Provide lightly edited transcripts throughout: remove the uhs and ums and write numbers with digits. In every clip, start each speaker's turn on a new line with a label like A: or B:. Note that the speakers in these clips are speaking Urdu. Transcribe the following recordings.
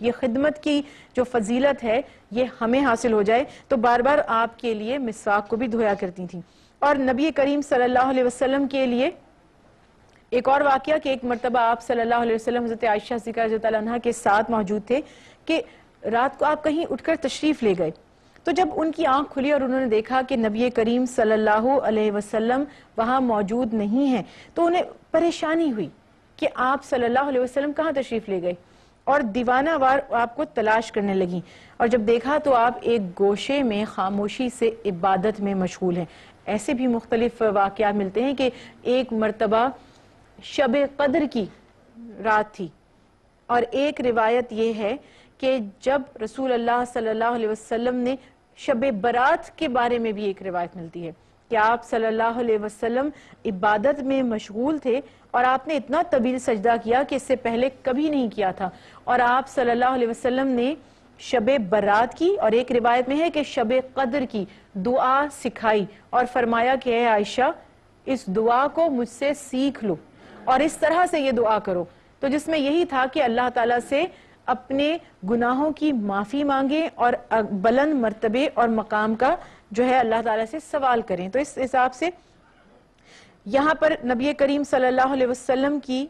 A: یہ خدمت کی جو فضیلت ہے یہ ہمیں حاصل ہو جائے، تو بار بار آپ کے لیے مسواک کو بھی دھویا کرتی تھیں۔ اور نبی کریم صلی اللہ علیہ وسلم کے لیے ایک اور واقعہ کہ ایک مرتبہ آپ صلی اللہ علیہ وسلم حضرت عائشہ صدیقہ رضی اللہ عنہا کے ساتھ موجود تھے کہ رات کو آپ کہیں اٹھ کر تشریف لے گئے، تو جب ان کی آنکھ کھلی اور انہوں نے دیکھا کہ نبی کریم صلی اللہ علیہ وسلم وہاں موجود نہیں ہیں، تو انہیں پریشانی ہوئی کہ آپ صلی اللہ علیہ وسلم کہاں تشریف لے گئے، اور دیوانہ وار آپ کو تلاش کرنے لگیں، اور جب دیکھا تو آپ ایک گوشے میں خاموشی سے عبادت میں مشغول ہیں۔ ایسے بھی مختلف واقعات ملتے ہیں کہ ایک مرتبہ شب قدر کی رات تھی، اور ایک روایت یہ ہے کہ جب رسول اللہ صلی اللہ علیہ وسلم نے شب برات کے بارے میں بھی ایک روایت ملتی ہے کہ آپ صلی اللہ علیہ وسلم عبادت میں مشغول تھے، اور آپ نے اتنا طویل سجدہ کیا کہ اس سے پہلے کبھی نہیں کیا تھا، اور آپ صلی اللہ علیہ وسلم نے شب برات کی، اور ایک روایت میں ہے کہ شب قدر کی دعا سکھائی اور فرمایا کہ اے عائشہ اس دعا کو مجھ سے سیکھ لو اور اس طرح سے یہ دعا کرو، تو جس میں یہی تھا کہ اللہ تعالیٰ سے اپنے گناہوں کی معافی مانگیں اور بلند مرتبے اور مقام کا جو ہے اللہ تعالیٰ سے سوال کریں۔ تو اس حساب سے یہاں پر نبی کریم صلی اللہ علیہ وسلم کی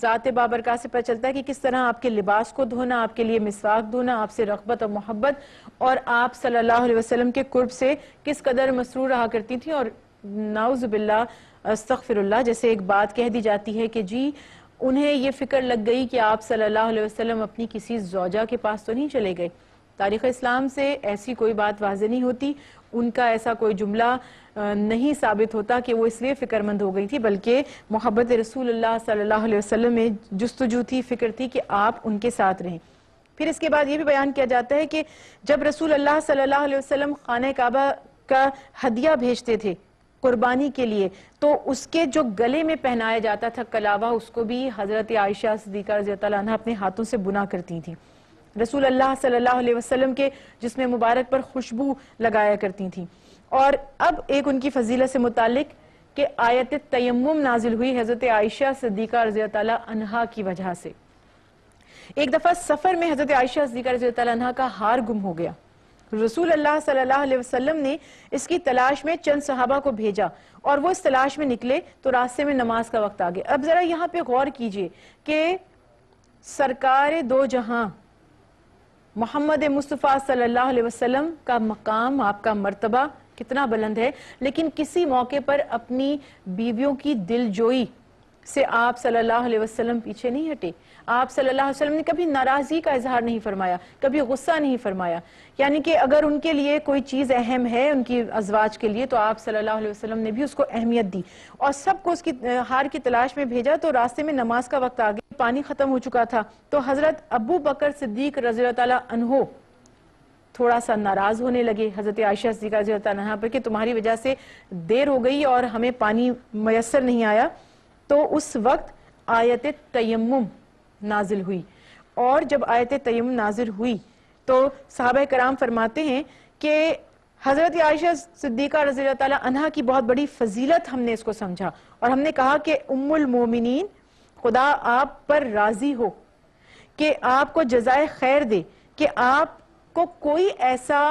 A: ذات بابرکات سے پتہ چلتا ہے کہ کس طرح آپ کے لباس کو دھونا، آپ کے لیے مسواک دھونا، آپ سے رغبت اور محبت، اور آپ صلی اللہ علیہ وسلم کے قرب سے کس قدر مسرور رہا کرتی تھی۔ اور نعوذ باللہ استغفر اللہ، جیسے ایک بات کہہ دی جاتی ہے کہ جی انہیں یہ فکر لگ گئی کہ آپ صلی اللہ علیہ وسلم اپنی کسی زوجہ کے پاس تو نہیں چلے گئے۔ تاریخ اسلام سے ایسی کوئی بات واضح نہیں ہوتی، ان کا ایسا کوئی جملہ نہیں ثابت ہوتا کہ وہ اس لیے فکر مند ہو گئی تھی، بلکہ محبت رسول اللہ صلی اللہ علیہ وسلم میں جستجو تھی، فکر تھی کہ آپ ان کے ساتھ رہیں۔ پھر اس کے بعد یہ بھی بیان کیا جاتا ہے کہ جب رسول اللہ صلی اللہ علیہ وسلم خانہ کعبہ کا ہدیہ بھیجتے تھے قربانی کے لیے، تو اس کے جو گلے میں پہنایا جاتا تھا کلاوہ، اس کو بھی حضرت عائشہ صدیقہ رضی اللہ عنہا اپنے ہاتھوں سے بنا کرتی تھیں۔ رسول اللہ صلی اللہ علیہ وسلم کے جسم مبارک پر خوشبو لگایا کرتی تھیں۔ اور اب ایک ان کی فضیلت سے متعلق کہ آیت تیمم نازل ہوئی حضرت عائشہ صدیقہ رضی اللہ عنہا کی وجہ سے۔ ایک دفعہ سفر میں حضرت عائشہ صدیقہ رضی اللہ عنہا کا ہار گم ہو گیا، رسول اللہ صلی اللہ علیہ وسلم نے اس کی تلاش میں چند صحابہ کو بھیجا، اور وہ اس تلاش میں نکلے تو راستے میں نماز کا وقت آ گیا۔ اب ذرا یہاں پہ غور کیجئے کہ سرکار دو جہاں محمد مصطفیٰ صلی اللہ علیہ وسلم کا مقام، آپ کا مرتبہ کتنا بلند ہے، لیکن کسی موقع پر اپنی بیویوں کی دل جوئی سے آپ صلی اللہ علیہ وسلم پیچھے نہیں ہٹے۔ آپ صلی اللہ علیہ وسلم نے کبھی ناراضی کا اظہار نہیں فرمایا، کبھی غصہ نہیں فرمایا، یعنی کہ اگر ان کے لیے کوئی چیز اہم ہے ان کی ازواج کے لیے تو آپ صلی اللہ علیہ وسلم نے بھی اس کو اہمیت دی، اور سب کو اس کی ہار کی تلاش میں بھیجا۔ تو راستے میں نماز کا وقت آ گیا، پانی ختم ہو چکا تھا، تو حضرت ابو بکر صدیق رضی اللہ عنہ تھوڑا سا ناراض ہونے لگے حضرت عائشہ صدیقہ رضی اللہ عنہا پر کہ تمہاری وجہ سے دیر ہو گئی اور ہمیں پانی میسر نہیں آیا۔ تو اس وقت آیت تیمم نازل ہوئی، اور جب آیت تیمم نازل ہوئی تو صحابہ کرام فرماتے ہیں کہ حضرت عائشہ صدیقہ رضی اللہ تعالی عنہا کی بہت بڑی فضیلت ہم نے اس کو سمجھا، اور ہم نے کہا کہ ام المومنین خدا آپ پر راضی ہو، کہ آپ کو جزائے خیر دے، کہ آپ کو کوئی ایسا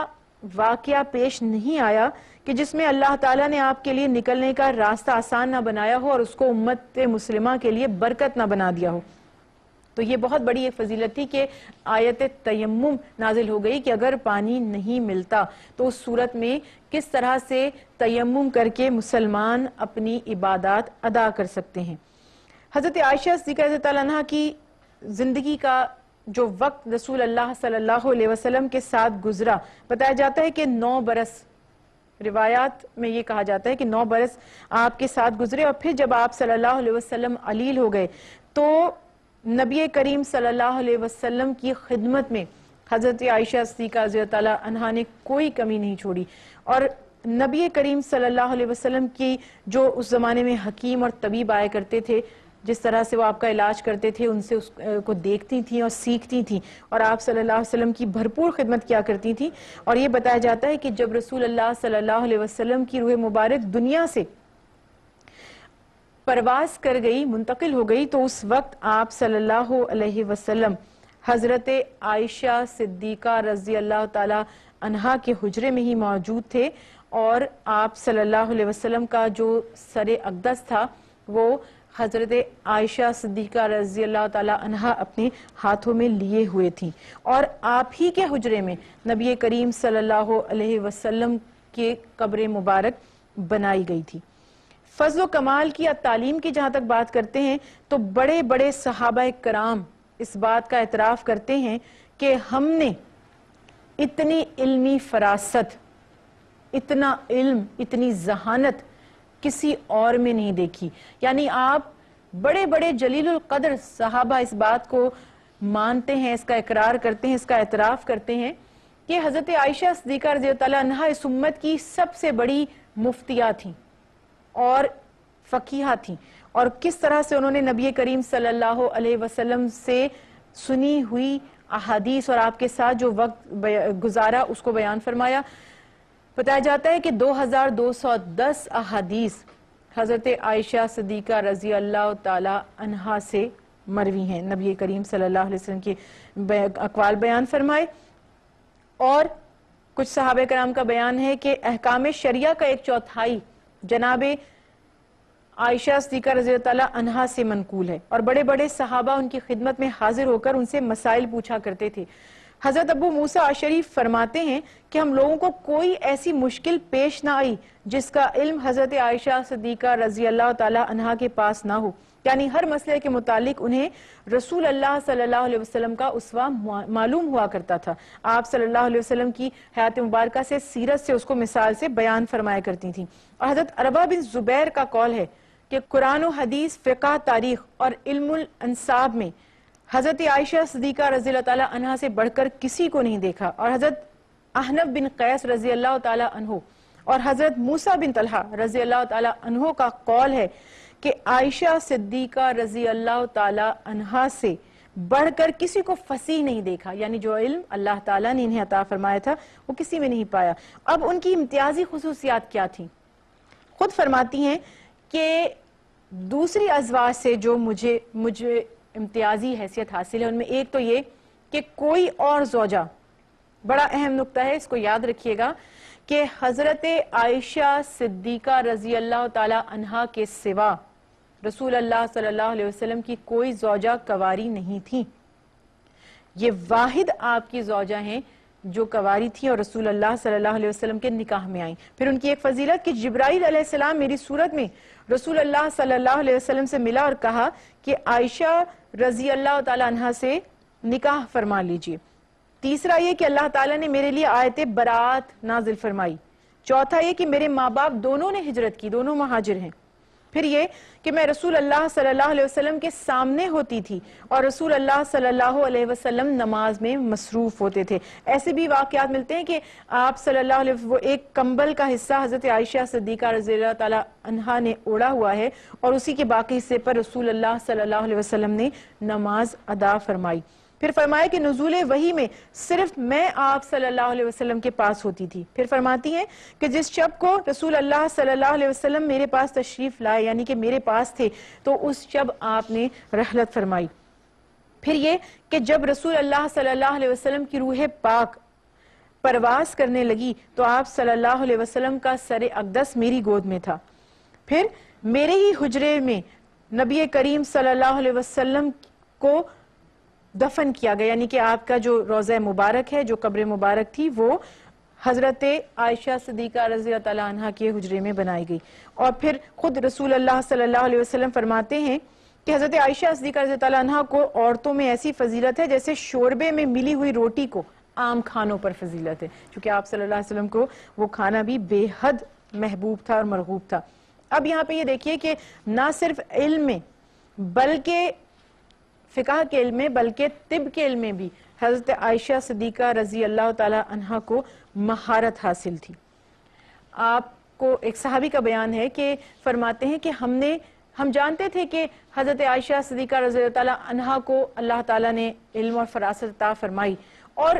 A: واقعہ پیش نہیں آیا کہ جس میں اللہ تعالیٰ نے آپ کے لیے نکلنے کا راستہ آسان نہ بنایا ہو اور اس کو امت مسلمہ کے لیے برکت نہ بنا دیا ہو۔ تو یہ بہت بڑی ایک فضیلت تھی کہ آیت تیمم نازل ہو گئی کہ اگر پانی نہیں ملتا تو اس صورت میں کس طرح سے تیمم کر کے مسلمان اپنی عبادات ادا کر سکتے ہیں۔ حضرت عائشہ صدیقہ رضی اللہ عنہا کی زندگی کا جو وقت رسول اللہ صلی اللہ علیہ وسلم کے ساتھ گزرا، بتایا جاتا ہے کہ 9 برس، روایات میں یہ کہا جاتا ہے کہ 9 برس آپ کے ساتھ گزرے، اور پھر جب آپ صلی اللہ علیہ وسلم علیل ہو گئے تو نبی کریم صلی اللہ علیہ وسلم کی خدمت میں حضرت عائشہ صدیقہ رضی اللہ عنہا نے کوئی کمی نہیں چھوڑی، اور نبی کریم صلی اللہ علیہ وسلم کی جو اس زمانے میں حکیم اور طبیب آیا کرتے تھے، جس طرح سے وہ آپ کا علاج کرتے تھے، ان سے اس کو دیکھتی تھیں اور سیکھتی تھیں، اور آپ صلی اللہ علیہ وسلم کی بھرپور خدمت کیا کرتی تھیں۔ اور یہ بتایا جاتا ہے کہ جب رسول اللہ صلی اللہ علیہ وسلم کی روح مبارک دنیا سے پرواز کر گئی، منتقل ہو گئی، تو اس وقت آپ صلی اللہ علیہ وسلم حضرت عائشہ صدیقہ رضی اللہ تعالی عنہا کے حجرے میں ہی موجود تھے، اور آپ صلی اللہ علیہ وسلم کا جو سر اقدس تھا وہ حضرت عائشہ صدیقہ رضی اللہ تعالی عنہا اپنے ہاتھوں میں لیے ہوئے تھیں، اور آپ ہی کے حجرے میں نبی کریم صلی اللہ علیہ وسلم کے قبر مبارک بنائی گئی تھی۔ فضل و کمال کی یا تعلیم کی جہاں تک بات کرتے ہیں تو بڑے بڑے صحابہ کرام اس بات کا اعتراف کرتے ہیں کہ ہم نے اتنی علمی فراست، اتنا علم، اتنی ذہانت کسی اور میں نہیں دیکھی۔ یعنی آپ بڑے بڑے جلیل القدر صحابہ اس بات کو مانتے ہیں، اس کا اقرار کرتے ہیں، اس کا اعتراف کرتے ہیں کہ حضرت عائشہ صدیقہ رضی اللہ عنہا اس امت کی سب سے بڑی مفتیہ تھیں اور فقیہہ تھیں، اور کس طرح سے انہوں نے نبی کریم صلی اللہ علیہ وسلم سے سنی ہوئی احادیث اور آپ کے ساتھ جو وقت گزارا اس کو بیان فرمایا۔ بتایا جاتا ہے کہ 2210 احادیث حضرت عائشہ صدیقہ رضی اللہ تعالی عنہا سے مروی ہیں، نبی کریم صلی اللہ علیہ وسلم کے اقوال بیان فرمائے۔ اور کچھ صحابہ کرام کا بیان ہے کہ احکام شریعہ کا 1/4 جناب عائشہ صدیقہ رضی اللہ تعالی عنہا سے منقول ہے، اور بڑے بڑے صحابہ ان کی خدمت میں حاضر ہو کر ان سے مسائل پوچھا کرتے تھے۔ حضرت ابو موسیٰ اشعری فرماتے ہیں کہ ہم لوگوں کو کوئی ایسی مشکل پیش نہ آئی جس کا علم حضرت عائشہ صدیقہ رضی اللہ تعالی عنہا کے پاس نہ ہو، یعنی ہر مسئلے کے متعلق انہیں رسول اللہ صلی اللہ علیہ وسلم کا اسوہ معلوم ہوا کرتا تھا۔ آپ صلی اللہ علیہ وسلم کی حیات مبارکہ سے، سیرت سے، اس کو مثال سے بیان فرمایا کرتی تھیں۔ اور حضرت عروہ بن زبیر کا قول ہے کہ قرآن و حدیث، فقہ، تاریخ اور علم الانساب میں حضرت عائشہ صدیقہ رضی اللہ تعالی عنہا سے بڑھ کر کسی کو نہیں دیکھا۔ اور حضرت احنف بن قیس رضی اللہ تعالی عنہ اور حضرت موسیٰ بن طلحہ رضی اللہ تعالی عنہ کا قول ہے کہ عائشہ صدیقہ رضی اللہ تعالی عنہا سے بڑھ کر کسی کو فصیح نہیں دیکھا، یعنی جو علم اللہ تعالیٰ نے انہیں عطا فرمایا تھا وہ کسی میں نہیں پایا۔ اب ان کی امتیازی خصوصیات کیا تھیں؟ خود فرماتی ہیں کہ دوسری ازواج سے جو مجھے امتیازی حیثیت حاصل ہے ان میں ایک تو یہ کہ کوئی اور زوجہ، بڑا اہم نقطہ ہے، اس کو یاد رکھیے گا کہ حضرت عائشہ صدیقہ رضی اللہ تعالی عنہا کے سوا رسول اللہ صلی اللہ علیہ وسلم کی کوئی زوجہ کنواری نہیں تھی۔ یہ واحد آپ کی زوجہ ہیں جو کنواری تھی اور رسول اللہ صلی اللہ علیہ وسلم کے نکاح میں آئیں۔ پھر ان کی ایک فضیلت کہ جبرائیل علیہ السلام میری صورت میں رسول اللہ صلی اللہ علیہ وسلم سے ملا اور کہا کہ عائشہ رضی اللہ تعالی عنہا سے نکاح فرما لیجئے۔ تیسرا یہ کہ اللہ تعالیٰ نے میرے لیے آیت برات نازل فرمائی۔ چوتھا یہ کہ میرے ماں باپ دونوں نے ہجرت کی، دونوں مہاجر ہیں۔ پھر یہ کہ میں رسول اللہ صلی اللہ علیہ وسلم کے سامنے ہوتی تھی اور رسول اللہ صلی اللہ علیہ وسلم نماز میں مصروف ہوتے تھے۔ ایسے بھی واقعات ملتے ہیں کہ آپ صلی اللہ علیہ وسلم وہ ایک کمبل کا حصہ حضرت عائشہ صدیقہ رضی اللہ تعالی عنہا نے اوڑا ہوا ہے اور اسی کے باقی حصے پر رسول اللہ صلی اللہ علیہ وسلم نے نماز ادا فرمائی۔ پھر فرمایا کہ نزول وحی میں صرف میں آپ صلی اللہ علیہ وسلم کے پاس ہوتی تھی۔ پھر فرماتی ہیں کہ جس شب کو رسول اللہ صلی اللہ علیہ وسلم میرے پاس تشریف لائے، یعنی کہ میرے پاس تھے، تو اس شب آپ نے رحلت فرمائی۔ پھر یہ کہ جب رسول اللہ صلی اللہ علیہ وسلم کی روح پاک پرواز کرنے لگی تو آپ صلی اللہ علیہ وسلم کا سر اقدس میری گود میں تھا۔ پھر میرے ہی حجرے میں نبی کریم صلی اللہ علیہ وسلم کو دفن کیا گیا، یعنی کہ آپ کا جو روضہ مبارک ہے، جو قبر مبارک تھی، وہ حضرت عائشہ صدیقہ رضی اللہ تعالیٰ عنہ کے حجرے میں بنائی گئی۔ اور پھر خود رسول اللہ صلی اللہ علیہ وسلم فرماتے ہیں کہ حضرت عائشہ صدیقہ رضی اللہ تعالیٰ عنہ کو عورتوں میں ایسی فضیلت ہے جیسے شوربے میں ملی ہوئی روٹی کو عام کھانوں پر فضیلت ہے، کیونکہ آپ صلی اللہ علیہ وسلم کو وہ کھانا بھی بے حد محبوب تھا اور مرغوب تھا۔ اب یہاں پہ یہ دیکھیے کہ نہ صرف علم میں بلکہ فقہ کے علم میں بلکہ طب کے علم میں بھی حضرت عائشہ صدیقہ رضی اللہ تعالی عنہا کو مہارت حاصل تھی۔ آپ کو ایک صحابی کا بیان ہے کہ فرماتے ہیں کہ ہم جانتے تھے کہ حضرت عائشہ صدیقہ رضی اللہ تعالی عنہا کو اللہ تعالیٰ نے علم اور فراست عطا فرمائی، اور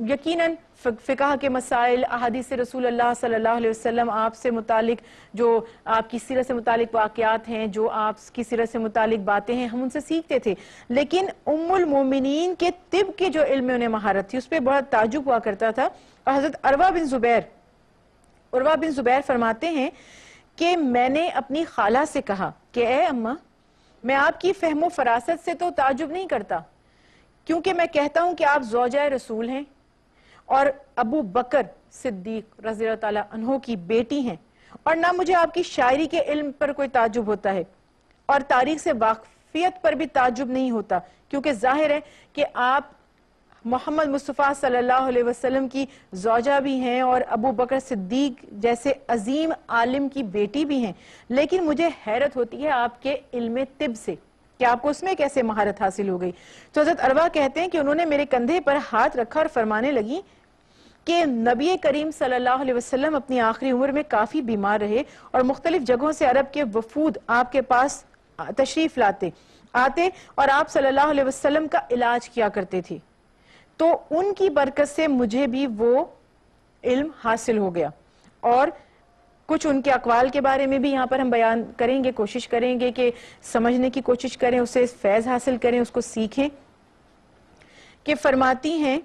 A: یقیناً فقہ کے مسائل، احادیث رسول اللہ صلی اللہ علیہ وسلم، آپ سے متعلق جو آپ کی سیرت سے متعلق واقعات ہیں، جو آپ کی سیرت سے متعلق باتیں ہیں، ہم ان سے سیکھتے تھے. لیکن ام المومنین کے طب کے جو علم میں انہیں مہارت تھی اس پہ بڑا تعجب ہوا کرتا تھا. اور حضرت عروہ بن زبیر فرماتے ہیں کہ میں نے اپنی خالہ سے کہا کہ اے اماں، میں آپ کی فہم و فراست سے تو تعجب نہیں کرتا، کیونکہ میں کہتا ہوں کہ آپ زوجہ رسول ہیں اور ابو بکر صدیق رضی اللہ تعالیٰ عنہ کی بیٹی ہیں، اور نہ مجھے آپ کی شاعری کے علم پر کوئی تعجب ہوتا ہے اور تاریخ سے واقفیت پر بھی تعجب نہیں ہوتا، کیونکہ ظاہر ہے کہ آپ محمد مصطفیٰ صلی اللہ علیہ وسلم کی زوجہ بھی ہیں اور ابو بکر صدیق جیسے عظیم عالم کی بیٹی بھی ہیں. لیکن مجھے حیرت ہوتی ہے آپ کے علم طب سے کہ آپ کو اس میں کیسے مہارت حاصل ہو گئی. تو حضرت عروہ کہتے ہیں کہ انہوں نے میرے کندھے پر ہاتھ رکھا اور فرمانے لگی کہ نبی کریم صلی اللہ علیہ وسلم اپنی آخری عمر میں کافی بیمار رہے اور مختلف جگہوں سے عرب کے وفود آپ کے پاس تشریف آتے اور آپ صلی اللہ علیہ وسلم کا علاج کیا کرتے تھے. تو ان کی برکت سے مجھے بھی وہ علم حاصل ہو گیا. اور کچھ ان کے اقوال کے بارے میں بھی یہاں پر ہم بیان کریں گے، کوشش کریں گے کہ سمجھنے کی کوشش کریں، اسے فیض حاصل کریں، اس کو سیکھیں. کہ فرماتی ہیں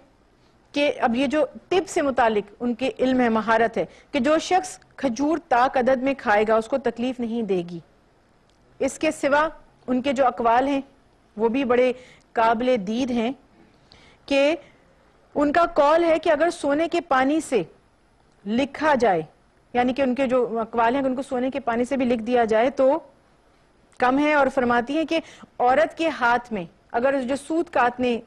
A: کہ اب یہ جو طب سے متعلق ان کے علم ہے، مہارت ہے، کہ جو شخص کھجور طاق عدد میں کھائے گا اس کو تکلیف نہیں دے گی. اس کے سوا ان کے جو اقوال ہیں وہ بھی بڑے قابل دید ہیں کہ ان کا قول ہے کہ اگر سونے کے پانی سے لکھا جائے، یعنی کہ ان کے جو اقوال ہیں ان کو سونے کے پانی سے بھی لکھ دیا جائے تو کم ہے. اور فرماتی ہیں کہ عورت کے ہاتھ میں اگر جو سوت کاٹنے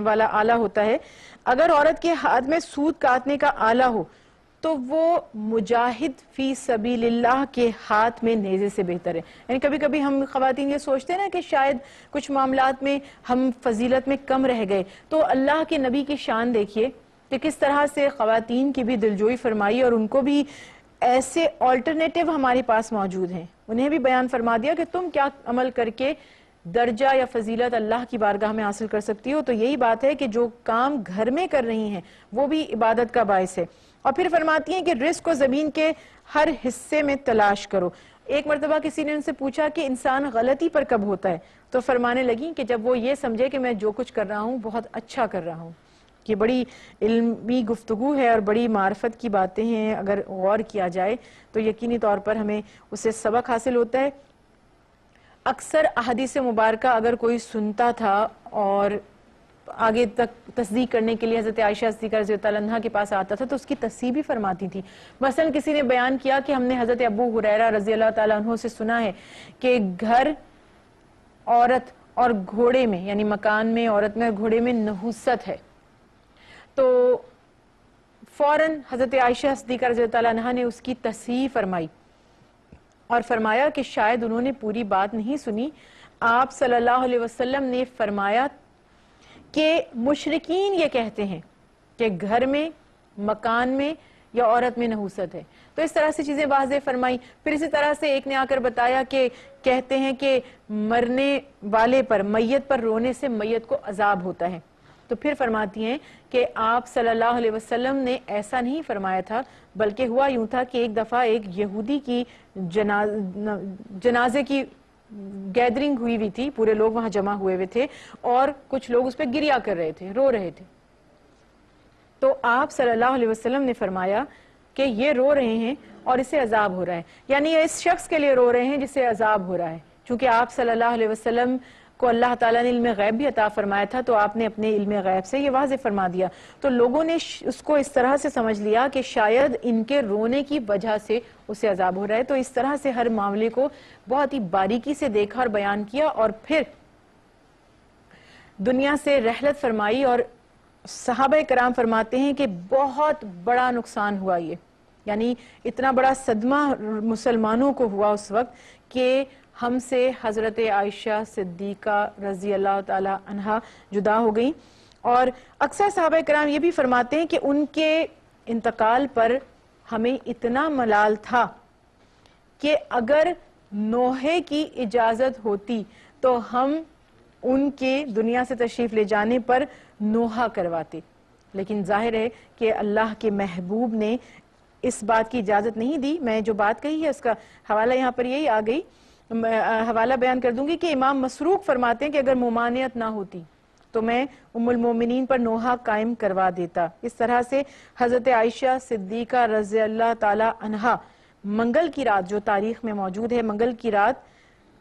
A: والا آلہ ہوتا ہے، اگر عورت کے ہاتھ میں سوت کاٹنے کا آلہ ہو تو وہ مجاہد فی سبیل اللہ کے ہاتھ میں نیزے سے بہتر ہے. یعنی کبھی کبھی ہم خواتین یہ سوچتے ہیں نا کہ شاید کچھ معاملات میں ہم فضیلت میں کم رہ گئے، تو اللہ کے نبی کی شان دیکھیے کہ کس طرح سے خواتین کی بھی دلجوئی فرمائی اور ان کو بھی ایسے آلٹرنیٹیو ہمارے پاس موجود ہیں. انہیں بھی بیان فرما دیا کہ تم کیا عمل کر کے درجہ یا فضیلت اللہ کی بارگاہ میں حاصل کر سکتی ہو. تو یہی بات ہے کہ جو کام گھر میں کر رہی ہیں وہ بھی عبادت کا باعث ہے. اور پھر فرماتی ہیں کہ رزق کو زمین کے ہر حصے میں تلاش کرو. ایک مرتبہ کسی نے ان سے پوچھا کہ انسان غلطی پر کب ہوتا ہے، تو فرمانے لگیں کہ جب وہ یہ سمجھے کہ میں جو کچھ کر رہا ہوں بہت اچھا کر رہا ہوں. یہ بڑی علمی گفتگو ہے اور بڑی معرفت کی باتیں ہیں. اگر غور کیا جائے تو یقینی طور پر ہمیں اسے سبق حاصل ہوتا ہے. اکثر احادیث مبارکہ اگر کوئی سنتا تھا اور آگے تک تصدیق کرنے کے لیے حضرت عائشہ صدیقہ رضی اللہ عنہا کے پاس آتا تھا تو اس کی تصحیح بھی فرماتی تھی. مثلا کسی نے بیان کیا کہ ہم نے حضرت ابو ہریرہ رضی اللہ تعالیٰ عنہ سے سنا ہے کہ گھر، عورت اور گھوڑے میں، یعنی مکان میں عورت میں اور گھوڑے میں نحوست ہے. تو فوراً حضرت عائشہ صدیقہ رضی اللہ عنہا نے اس کی تصحیح فرمائی اور فرمایا کہ شاید انہوں نے پوری بات نہیں سنی. آپ صلی اللہ علیہ وسلم نے فرمایا کہ مشرکین یہ کہتے ہیں کہ گھر میں، مکان میں یا عورت میں نحوست ہے. تو اس طرح سے چیزیں واضح فرمائی. پھر اسی طرح سے ایک نے آ کر بتایا کہ کہتے ہیں کہ مرنے والے پر، میت پر رونے سے میت کو عذاب ہوتا ہے. تو پھر فرماتی ہیں کہ آپ صلی اللہ علیہ وسلم نے ایسا نہیں فرمایا تھا، بلکہ ہوا یوں تھا کہ ایک دفعہ ایک یہودی کی جنازے کی گیدرنگ ہوئی ہوئی تھی، پورے لوگ وہاں جمع ہوئے ہوئے تھے اور کچھ لوگ اس پہ گریا کر رہے تھے، رو رہے تھے. تو آپ صلی اللہ علیہ وسلم نے فرمایا کہ یہ رو رہے ہیں اور اسے عذاب ہو رہا ہے، یعنی یہ اس شخص کے لیے رو رہے ہیں جسے عذاب ہو رہا ہے. چونکہ آپ صلی اللہ علیہ وسلم کو اللہ تعالیٰ نے علم غیب بھی عطا فرمایا تھا تو آپ نے اپنے علم غیب سے یہ واضح فرما دیا. تو لوگوں نے اس کو اس طرح سے سمجھ لیا کہ شاید ان کے رونے کی وجہ سے اسے عذاب ہو رہا ہے. تو اس طرح سے ہر معاملے کو بہت ہی باریکی سے دیکھا اور بیان کیا اور پھر دنیا سے رحلت فرمائی. اور صحابہ کرام فرماتے ہیں کہ بہت بڑا نقصان ہوا یہ، یعنی اتنا بڑا صدمہ مسلمانوں کو ہوا اس وقت کہ ہم سے حضرت عائشہ صدیقہ رضی اللہ تعالی عنہا جدا ہو گئی. اور اکثر صحابہ کرام یہ بھی فرماتے ہیں کہ ان کے انتقال پر ہمیں اتنا ملال تھا کہ اگر نوحے کی اجازت ہوتی تو ہم ان کے دنیا سے تشریف لے جانے پر نوحہ کرواتے، لیکن ظاہر ہے کہ اللہ کے محبوب نے اس بات کی اجازت نہیں دی. میں جو بات کہی ہے اس کا حوالہ یہاں پر یہی آ گئی, حوالہ بیان کر دوں گی کہ امام مسروق فرماتے ہیں کہ اگر ممانعت نہ ہوتی تو میں ام المومنین پر نوحہ قائم کروا دیتا. اس طرح سے حضرت عائشہ صدیقہ رضی اللہ تعالی عنہا منگل کی رات, جو تاریخ میں موجود ہے, منگل کی رات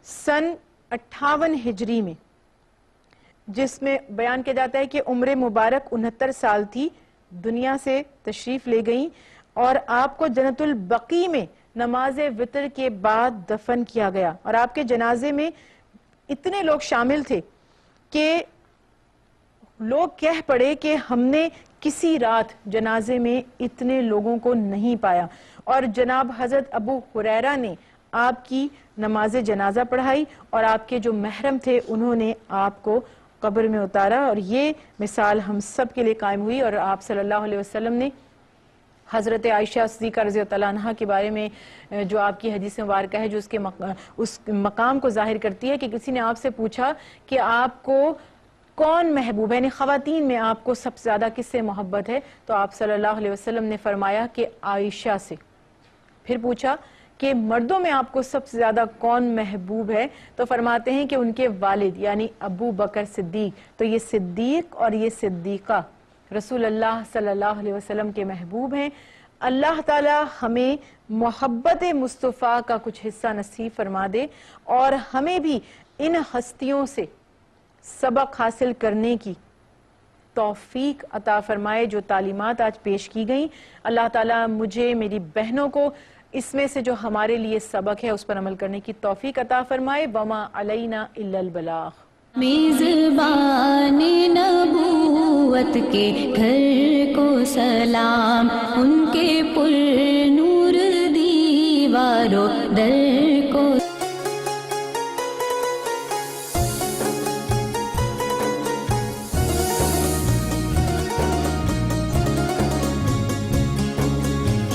A: سن 58 ہجری میں, جس میں بیان کیا جاتا ہے کہ عمر مبارک 69 سال تھی, دنیا سے تشریف لے گئیں اور آپ کو جنت البقیع میں نماز وتر کے بعد دفن کیا گیا. اور آپ کے جنازے میں اتنے لوگ شامل تھے کہ لوگ کہہ پڑے کہ ہم نے کسی رات جنازے میں اتنے لوگوں کو نہیں پایا. اور جناب حضرت ابو ہریرہ نے آپ کی نماز جنازہ پڑھائی اور آپ کے جو محرم تھے انہوں نے آپ کو قبر میں اتارا, اور یہ مثال ہم سب کے لیے قائم ہوئی. اور آپ صلی اللہ علیہ وسلم نے حضرت عائشہ صدیقہ رضی اللہ عنہا کے بارے میں جو آپ کی حدیث مبارکہ ہے, جو اس مقام کو ظاہر کرتی ہے کہ کسی نے آپ سے پوچھا کہ آپ کو کون محبوب ہے, یعنی خواتین میں آپ کو سب سے زیادہ کس سے محبت ہے, تو آپ صلی اللہ علیہ وسلم نے فرمایا کہ عائشہ سے. پھر پوچھا کہ مردوں میں آپ کو سب سے زیادہ کون محبوب ہے, تو فرماتے ہیں کہ ان کے والد یعنی ابو بکر صدیق. تو یہ صدیق اور یہ صدیقہ رسول اللہ صلی اللہ علیہ وسلم کے محبوب ہیں. اللہ تعالی ہمیں محبت مصطفیٰ کا کچھ حصہ نصیب فرما دے اور ہمیں بھی ان ہستیوں سے سبق حاصل کرنے کی توفیق عطا فرمائے جو تعلیمات آج پیش کی گئیں. اللہ تعالیٰ مجھے, میری بہنوں کو اس میں سے جو ہمارے لیے سبق ہے اس پر عمل کرنے کی توفیق عطا فرمائے. وما علینا الا البلاغ.
B: میزبان نبوت کے گھر کو سلام, ان کے پر نور دیواروں در کو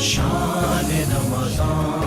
C: شان رمضان